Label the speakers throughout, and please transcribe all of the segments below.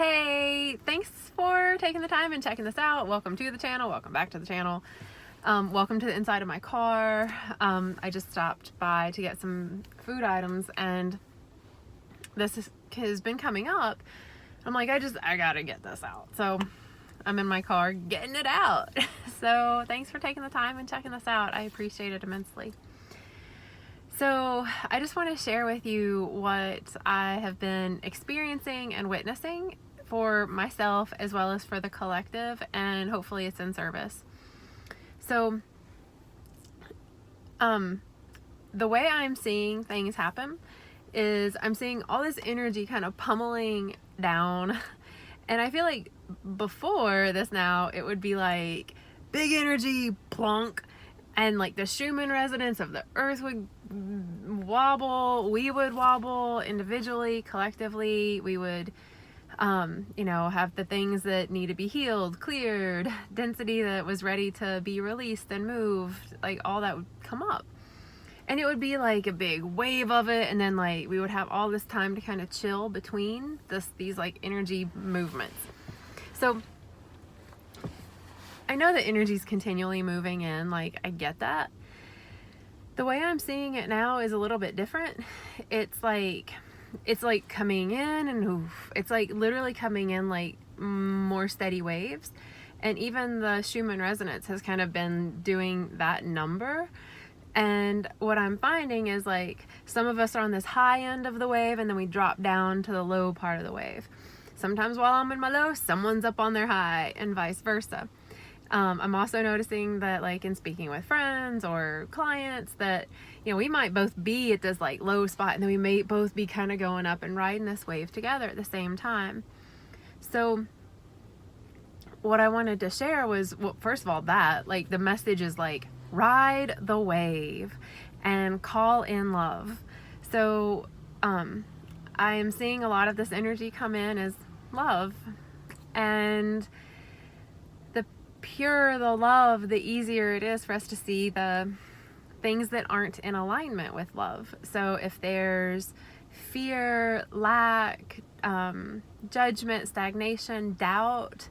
Speaker 1: Hey, thanks for taking the time and checking this out. Welcome to the channel. Welcome back to the channel. Welcome to the inside of my car. I just stopped by to get some food items, and this has been coming up. I'm like, I gotta get this out. So I'm in my car getting it out. So thanks for taking the time and checking this out. I appreciate it immensely. So I just want to share with you what I have been experiencing and witnessing for myself as well as for the collective, and hopefully it's in service. So the way I'm seeing things happen is I'm seeing all this energy kind of pummeling down, and I feel like before this now it would be like big energy plunk, and like the Schumann resonance of the earth would wobble, we would wobble individually, collectively, we would have the things that need to be healed, cleared, density that was ready to be released and moved, like all that would come up. And it would be like a big wave of it, and then like we would have all this time to kind of chill between these like energy movements. So I know that energy is continually moving in, like I get that. The way I'm seeing it now is a little bit different. It's like coming in and oof, it's like literally coming in like more steady waves. And even the Schumann resonance has kind of been doing that number. And what I'm finding is like some of us are on this high end of the wave, and then we drop down to the low part of the wave. Sometimes while I'm in my low, someone's up on their high, and vice versa. I'm also noticing that like in speaking with friends or clients that, we might both be at this like low spot, and then we may both be kind of going up and riding this wave together at the same time. So what I wanted to share was, well, first of all, that like the message is like ride the wave and call in love. So I am seeing a lot of this energy come in as love, and the purer the love, the easier it is for us to see the things that aren't in alignment with love. So if there's fear, lack, judgment, stagnation, doubt,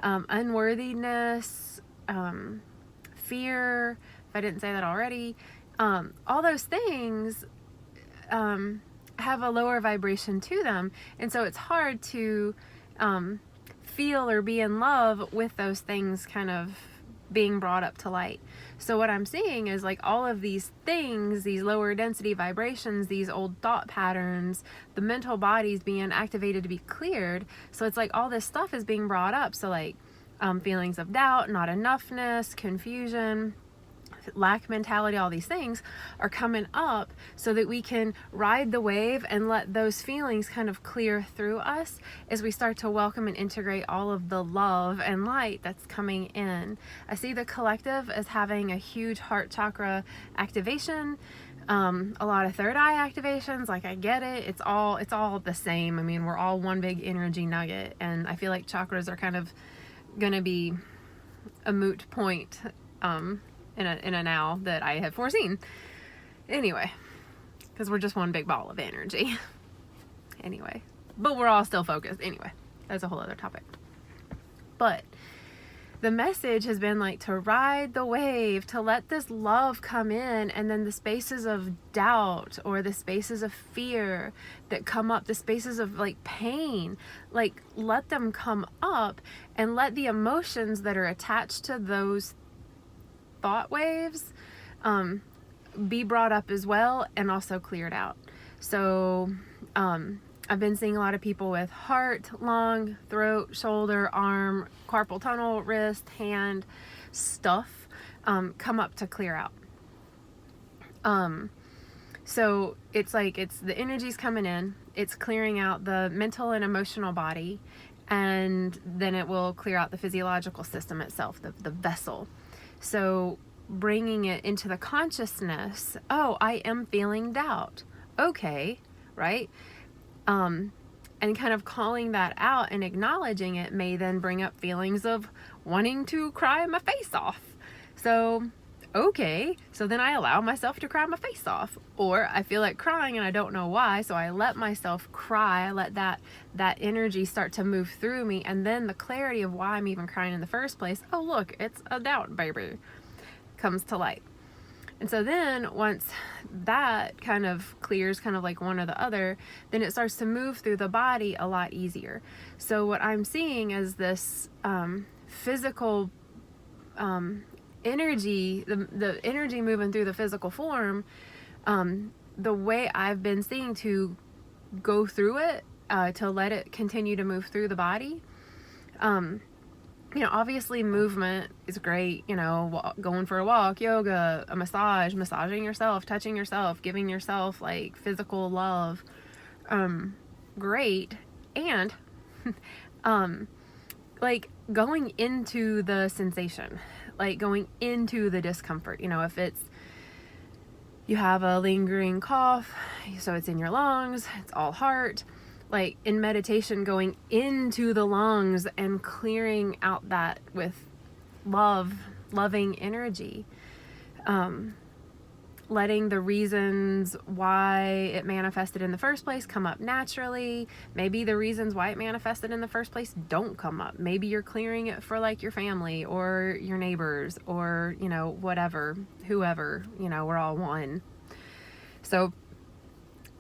Speaker 1: unworthiness, fear, if I didn't say that already, all those things have a lower vibration to them, and so it's hard to feel or be in love with those things kind of being brought up to light. So what I'm seeing is like all of these things, these lower density vibrations, these old thought patterns, the mental bodies being activated to be cleared. So it's like all this stuff is being brought up. So like feelings of doubt, not enoughness, confusion, lack mentality, all these things are coming up so that we can ride the wave and let those feelings kind of clear through us as we start to welcome and integrate all of the love and light that's coming in. I see the collective as having a huge heart chakra activation, a lot of third eye activations. Like I get it. It's all the same. I mean, we're all one big energy nugget, and I feel like chakras are kind of gonna be a moot point in a now that I have foreseen. Anyway, because we're just one big ball of energy. Anyway, but we're all still focused. Anyway, that's a whole other topic. But the message has been like to ride the wave, to let this love come in, and then the spaces of doubt or the spaces of fear that come up, the spaces of like pain, like let them come up, and let the emotions that are attached to those thought waves be brought up as well, and also cleared out. So I've been seeing a lot of people with heart, lung, throat, shoulder, arm, carpal tunnel, wrist, hand stuff come up to clear out. So it's like the energy's coming in, it's clearing out the mental and emotional body, and then it will clear out the physiological system itself, the vessel. So bringing it into the consciousness, oh, I am feeling doubt. Okay, right? And kind of calling that out and acknowledging it may then bring up feelings of wanting to cry my face off. So okay, so then I allow myself to cry my face off. Or I feel like crying and I don't know why, so I let myself cry. I let that energy start to move through me, and then the clarity of why I'm even crying in the first place, oh look, it's a doubt, baby, comes to light. And so then once that kind of clears, kind of like one or the other, then it starts to move through the body a lot easier. So what I'm seeing is this physical energy, the energy moving through the physical form, the way I've been seeing to go through it, to let it continue to move through the body. Obviously movement is great, going for a walk, yoga, a massage, massaging yourself, touching yourself, giving yourself like physical love. Great. And, like going into the sensation, like going into the discomfort, if it's, you have a lingering cough, so it's in your lungs, it's all heart, like in meditation, going into the lungs and clearing out that with loving energy, letting the reasons why it manifested in the first place come up naturally. Maybe the reasons why it manifested in the first place don't come up. Maybe you're clearing it for like your family or your neighbors or, whatever, whoever, we're all one. So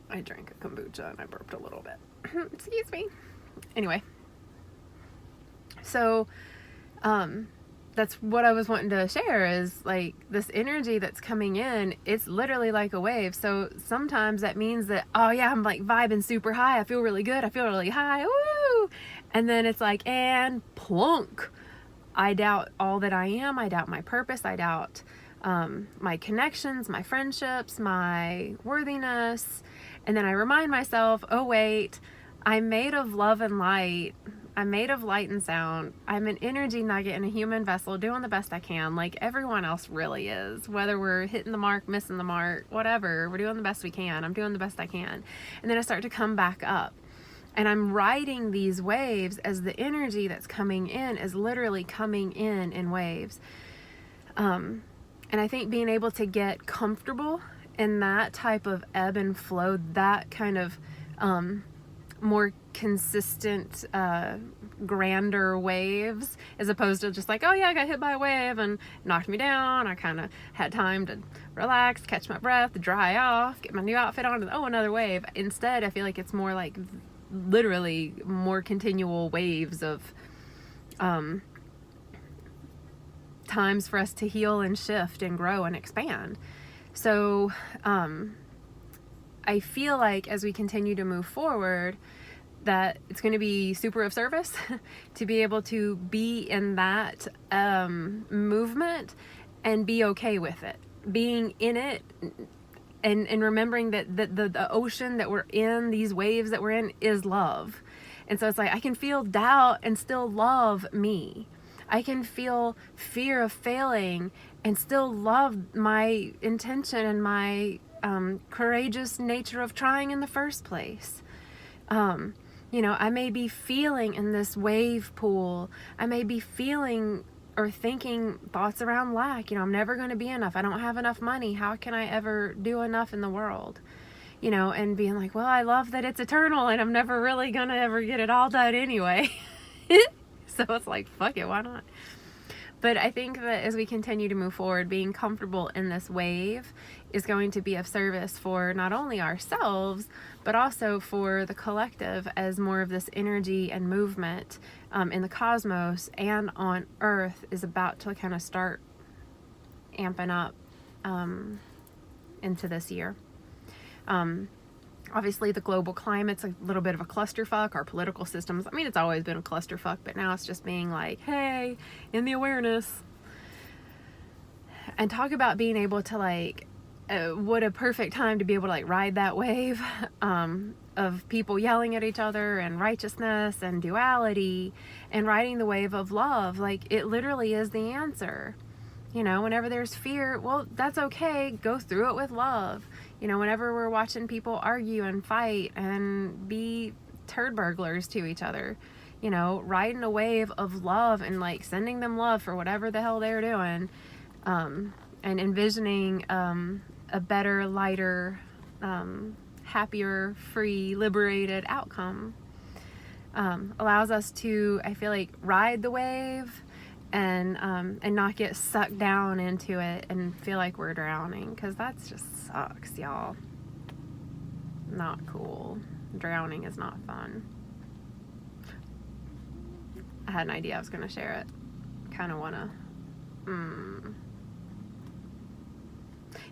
Speaker 1: I drank a kombucha and I burped a little bit. Excuse me. Anyway, so that's what I was wanting to share, is like this energy that's coming in, it's literally like a wave. So sometimes that means that, oh yeah, I'm like vibing super high, I feel really good, I feel really high, woo! And then it's like, and plunk, I doubt all that I am, I doubt my purpose, I doubt my connections, my friendships, my worthiness. And then I remind myself, oh wait, I'm made of love and light. I'm made of light and sound. I'm an energy nugget in a human vessel doing the best I can, like everyone else really is. Whether we're hitting the mark, missing the mark, whatever, we're doing the best we can. I'm doing the best I can. And then I start to come back up. And I'm riding these waves as the energy that's coming in is literally coming in waves. And I think being able to get comfortable in that type of ebb and flow, that kind of more consistent, grander waves, as opposed to just like, oh yeah, I got hit by a wave and knocked me down. I kind of had time to relax, catch my breath, dry off, get my new outfit on, and oh, another wave. Instead, I feel like it's more like literally more continual waves of times for us to heal and shift and grow and expand. So I feel like as we continue to move forward, that it's going to be super of service to be able to be in that movement and be okay with it, being in it, and remembering that the ocean that we're in, these waves that we're in, is love. And so it's like I can feel doubt and still love me. I can feel fear of failing and still love my intention and my courageous nature of trying in the first place. I may be feeling in this wave pool. I may be feeling or thinking thoughts around lack. I'm never going to be enough. I don't have enough money. How can I ever do enough in the world? And being like, well, I love that it's eternal and I'm never really going to ever get it all done anyway. So it's like, fuck it, why not? But I think that as we continue to move forward, being comfortable in this wave is going to be of service for not only ourselves, but also for the collective, as more of this energy and movement in the cosmos and on Earth is about to kind of start amping up into this year. Obviously, the global climate's a little bit of a clusterfuck. Our political systems, I mean, it's always been a clusterfuck, but now it's just being like, hey, in the awareness. And talk about being able to like, what a perfect time to be able to like ride that wave of people yelling at each other and righteousness and duality, and riding the wave of love. Like, it literally is the answer. Whenever there's fear, well, that's okay. Go through it with love. Whenever we're watching people argue and fight and be turd burglars to each other, riding a wave of love and like sending them love for whatever the hell they're doing, and envisioning a better, lighter, happier, free, liberated outcome. Allows us to, I feel like, ride the wave and not get sucked down into it and feel like we're drowning, because that just sucks, y'all. Not cool. Drowning is not fun. I had an idea I was going to share it. Kind of want to...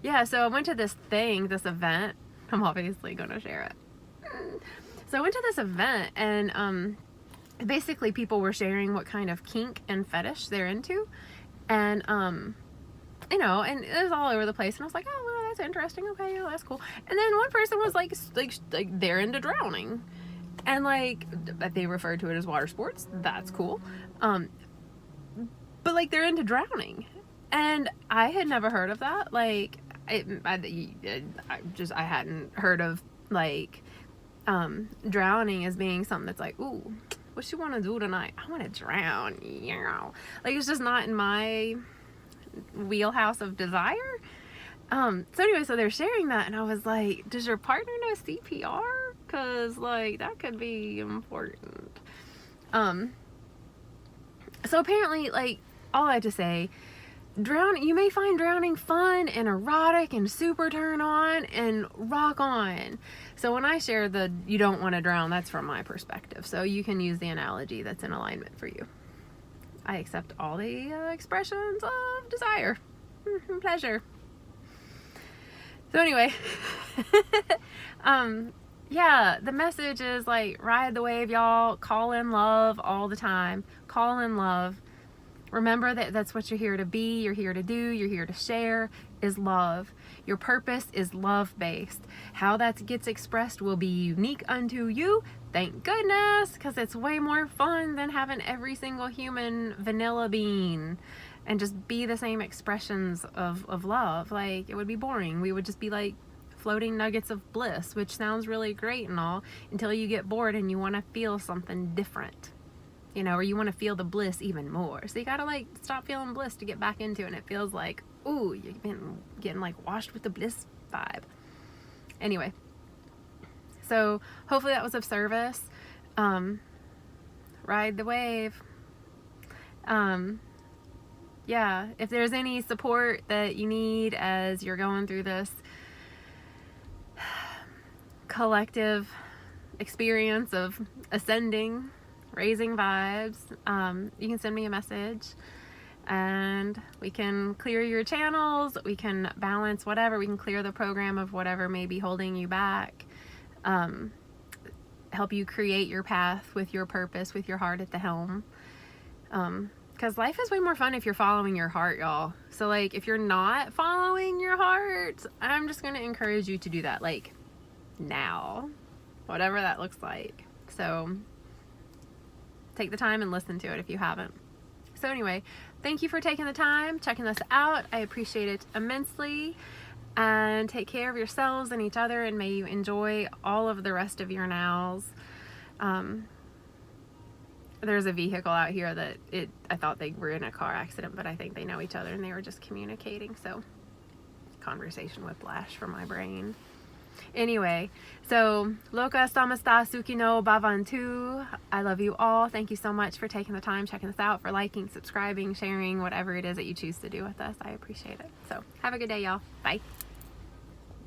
Speaker 1: Yeah, so I went to this event. I'm obviously going to share it. So I went to this event, and basically people were sharing what kind of kink and fetish they're into. And, you know, and it was all over the place. And I was like, oh, well, that's interesting. Okay, yeah, that's cool. And then one person was like they're into drowning. And like, they referred to it as water sports. That's cool. But like, they're into drowning. And I had never heard of that. Like, I hadn't heard of like drowning as being something that's like, ooh, what you want to do tonight? I want to drown. Yeah, like, it's just not in my wheelhouse of desire. So anyway, so they're sharing that, and I was like, does your partner know CPR? Because like, that could be important. So apparently, like, all I have to say, drowning, you may find drowning fun and erotic and super turn on and rock on. So when I share the you don't want to drown, that's from my perspective. So you can use the analogy that's in alignment for you. I accept all the expressions of desire and pleasure. So anyway, yeah, the message is like, ride the wave, y'all. Call in love all the time. Call in love. Remember that that's what you're here to be, you're here to do, you're here to share, is love. Your purpose is love-based. How that gets expressed will be unique unto you. Thank goodness, because it's way more fun than having every single human vanilla bean and just be the same expressions of love. Like, it would be boring. We would just be like floating nuggets of bliss, which sounds really great and all, until you get bored and you want to feel something different. You know, or you want to feel the bliss even more. So you gotta like stop feeling bliss to get back into it. And it feels like, ooh, you've been getting like washed with the bliss vibe. Anyway, so hopefully that was of service. Ride the wave. Yeah, if there's any support that you need as you're going through this collective experience of ascending, raising vibes, you can send me a message and we can clear your channels, we can balance whatever, we can clear the program of whatever may be holding you back, help you create your path with your purpose, with your heart at the helm, because life is way more fun if you're following your heart, y'all. So like, if you're not following your heart, I'm just going to encourage you to do that, like, now, whatever that looks like. So take the time and listen to it if you haven't. So anyway, thank you for taking the time, checking this out. I appreciate it immensely. And take care of yourselves and each other, and may you enjoy all of the rest of your nows. There's a vehicle out here that I thought they were in a car accident, but I think they know each other and they were just communicating. So conversation whiplash for my brain. Anyway, so Loka Samasta Sukino Bhavantu. I love you all. Thank you so much for taking the time, checking this out, for liking, subscribing, sharing, whatever it is that you choose to do with us. I appreciate it. So have a good day, y'all. Bye.